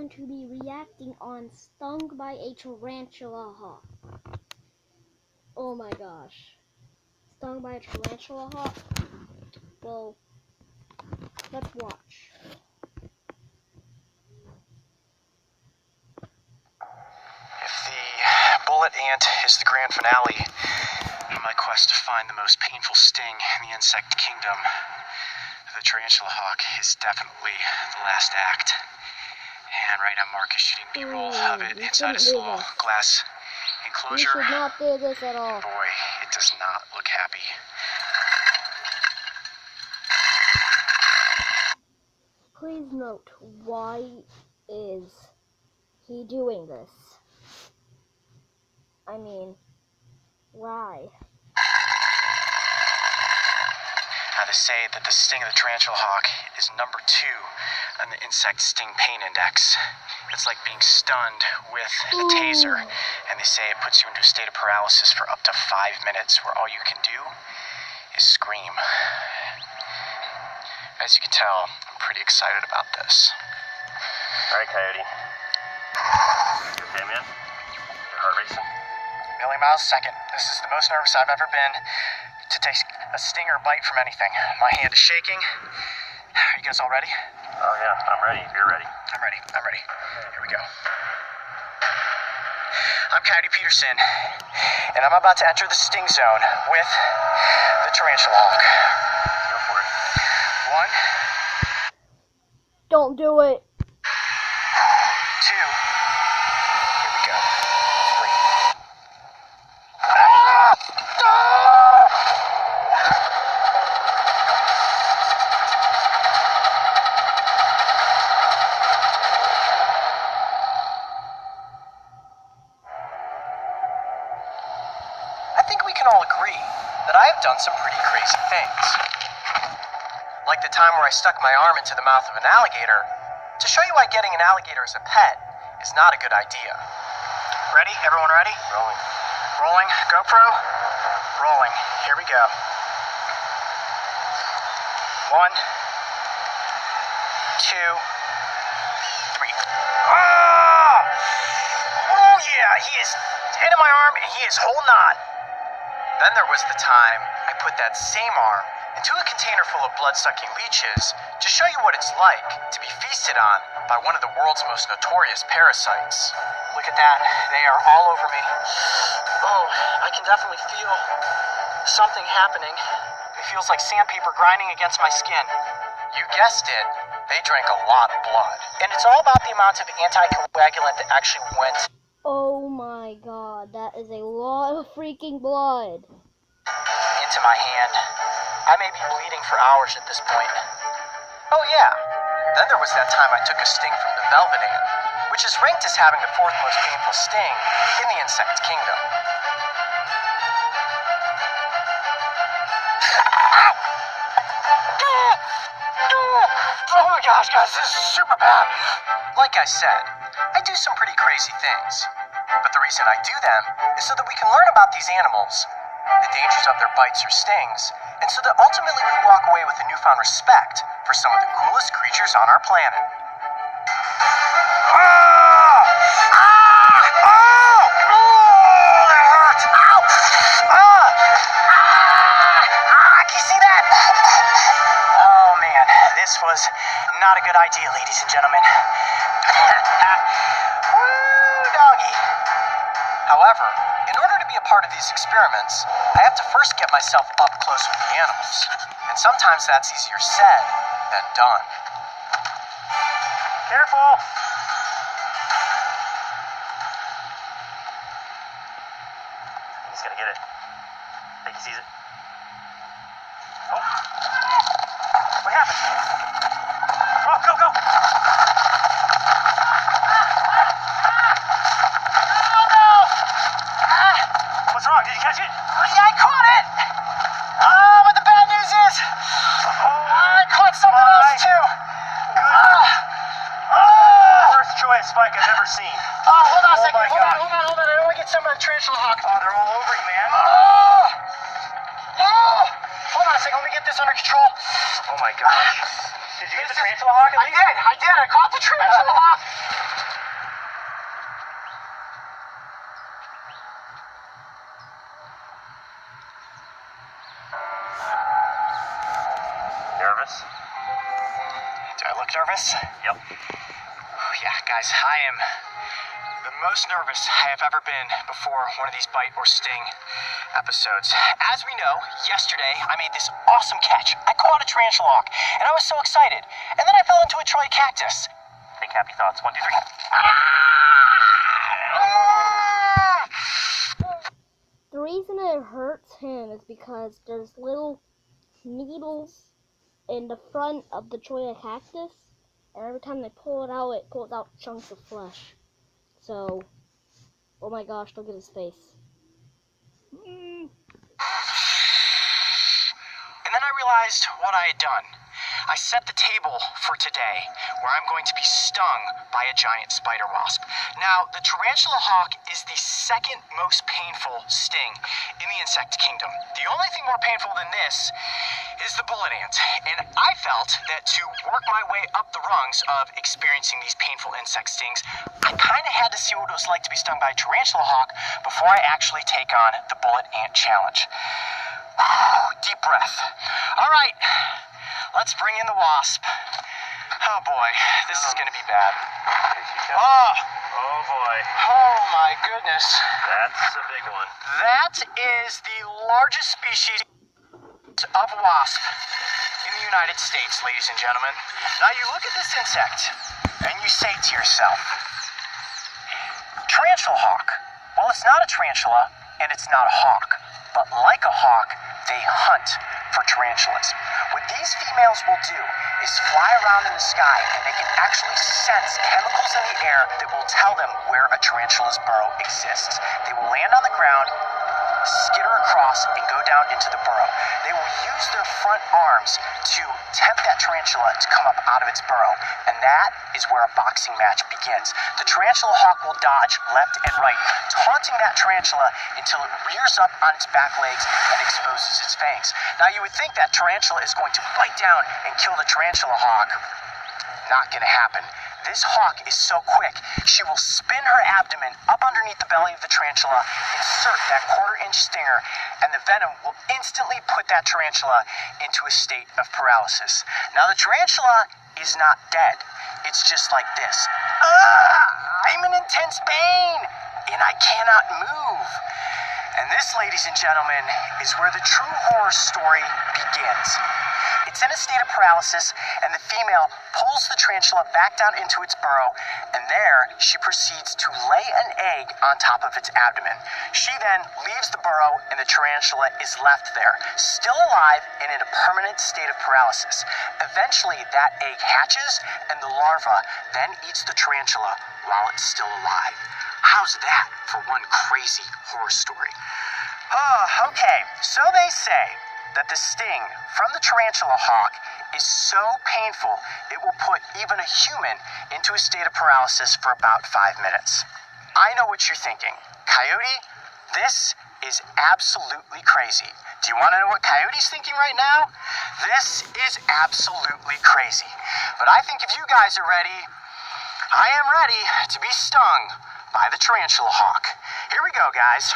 going to be reacting on Stung by a Tarantula Hawk. Oh my gosh. Stung by a Tarantula Hawk? Well, let's watch. If the bullet ant is the grand finale of my quest to find the most painful sting in the insect kingdom, the tarantula hawk is definitely the last act. And right now Mark is shooting B-roll of it inside a small glass enclosure. You should not do this at all. Boy, it does not look happy. Please note, why is he doing this? I mean, why? Now they say that the sting of the tarantula hawk is number 2 on the insect sting pain index. It's like being stunned with a taser, and they say it puts you into a state of paralysis for up to 5 minutes, where all you can do is scream. As you can tell, I'm pretty excited about this. Alright, Coyote. You okay, man? Your heart racing? Million miles a second. This is the most nervous I've ever been to take a sting or bite from anything. My hand is shaking. Are you guys all ready? Oh yeah, I'm ready. You're ready. I'm ready. Here we go. I'm Coyote Peterson, and I'm about to enter the sting zone with the tarantula hawk. Go for it. 1. Don't do it. 2. Here we go. 3. I think we can all agree that I have done some pretty crazy things. Like the time where I stuck my arm into the mouth of an alligator to show you why getting an alligator as a pet is not a good idea. Ready? Everyone ready? Rolling. Rolling. GoPro. Rolling. Here we go. 1, 2, 3. Ah! Oh yeah, he is into my arm and he is holding on. Then there was the time I put that same arm into a container full of blood-sucking leeches to show you what it's like to be feasted on by one of the world's most notorious parasites. Look at that. They are all over me. Oh, I can definitely feel something happening. It feels like sandpaper grinding against my skin. You guessed it. They drank a lot of blood. And it's all about the amount of anticoagulant that actually went Oh my god, that is a lot of freaking blood. into my hand. I may be bleeding for hours at this point. Oh yeah, then there was that time I took a sting from the velvet ant, which is ranked as having the 4th most painful sting in the insect kingdom. Oh my gosh, guys, this is super bad. Like I said, I do some pretty crazy things. But the reason I do them is so that we can learn about these animals, the dangers of their bites or stings, and so that ultimately we walk away with a newfound respect for some of the coolest creatures on our planet. Ah! Ah! Oh! Oh! That hurts! Ow! Ah! Ah! Can you see that? Oh man, this was not a good idea, ladies and gentlemen. Woo, doggy. However, in order to be a part of these experiments, I have to first get myself up close with the animals. And sometimes that's easier said than done. Careful! He's gonna get it. I think he sees it. Oh! What happened? Oh, go, go! What's wrong? Did you catch it? Yeah, I caught it! But the bad news is, I caught something else too. Worst choice spike I've ever seen. Hold on a second. my Hold God. on. I want to get some of the tarantula hawk. Oh, they're all over you, man. Hold on a second. Let me get this under control. Oh my gosh. Did you get the tarantula hawk at least? I did. I caught the tarantula hawk. nervous? Yep. Yeah, guys, I am the most nervous I have ever been before one of these bite or sting episodes. As we know, yesterday I made this awesome catch. I caught a tarantula hawk, and I was so excited. And then I fell into a Troy cactus. Think happy thoughts. 1, 2, 3. The reason it hurts him is because there's little needles in the front of the Troy cactus, and every time they pull it pulls out chunks of flesh. So, oh my gosh, look at his face. And then I realized what I had done. I set the table for today, where I'm going to be stung by a giant spider wasp. Now, the tarantula hawk is the second most painful sting in the insect kingdom. The only thing more painful than this is the bullet ant. And I felt that to work my way up the rungs of experiencing these painful insect stings, I kind of had to see what it was like to be stung by a tarantula hawk before I actually take on the bullet ant challenge. Deep breath. All right, let's bring in the wasp. Oh boy, this is gonna be bad. Oh boy. Oh my goodness. That's a big one. That is the largest species of wasp in the United States, ladies and gentlemen. Now you look at this insect and you say to yourself, tarantula hawk. Well, it's not a tarantula and it's not a hawk, but like a hawk, they hunt for tarantulas. What these females will do is fly around in the sky, and they can actually sense chemicals in the air that will tell them where a tarantula's burrow exists. They will land on the ground, skitter across, and go down into the burrow. They will use their front arms to tempt that tarantula to come up out of its burrow, and that is where a boxing match begins. The tarantula hawk will dodge left and right, taunting that tarantula until it rears up on its back legs and exposes its fangs. Now you would think that tarantula is going to bite down and kill the tarantula hawk. Not gonna happen. This hawk is so quick, she will spin her abdomen up underneath the belly of the tarantula, insert that 1/4-inch stinger, and the venom will instantly put that tarantula into a state of paralysis. Now the tarantula is not dead. It's just like this. I'm in intense pain, and I cannot move. And this, ladies and gentlemen, is where the true horror story begins. It's in a state of paralysis, and the female pulls the tarantula back down into its burrow, and there she proceeds to lay an egg on top of its abdomen. She then leaves the burrow, and the tarantula is left there, still alive and in a permanent state of paralysis. Eventually, that egg hatches, and the larva then eats the tarantula while it's still alive. How's that for one crazy horror story? Okay, so they say that the sting from the tarantula hawk is so painful it will put even a human into a state of paralysis for about 5 minutes. I know what you're thinking. Coyote, this is absolutely crazy. Do you want to know what Coyote's thinking right now? This is absolutely crazy. But I think if you guys are ready, I am ready to be stung by the tarantula hawk. Here we go, guys.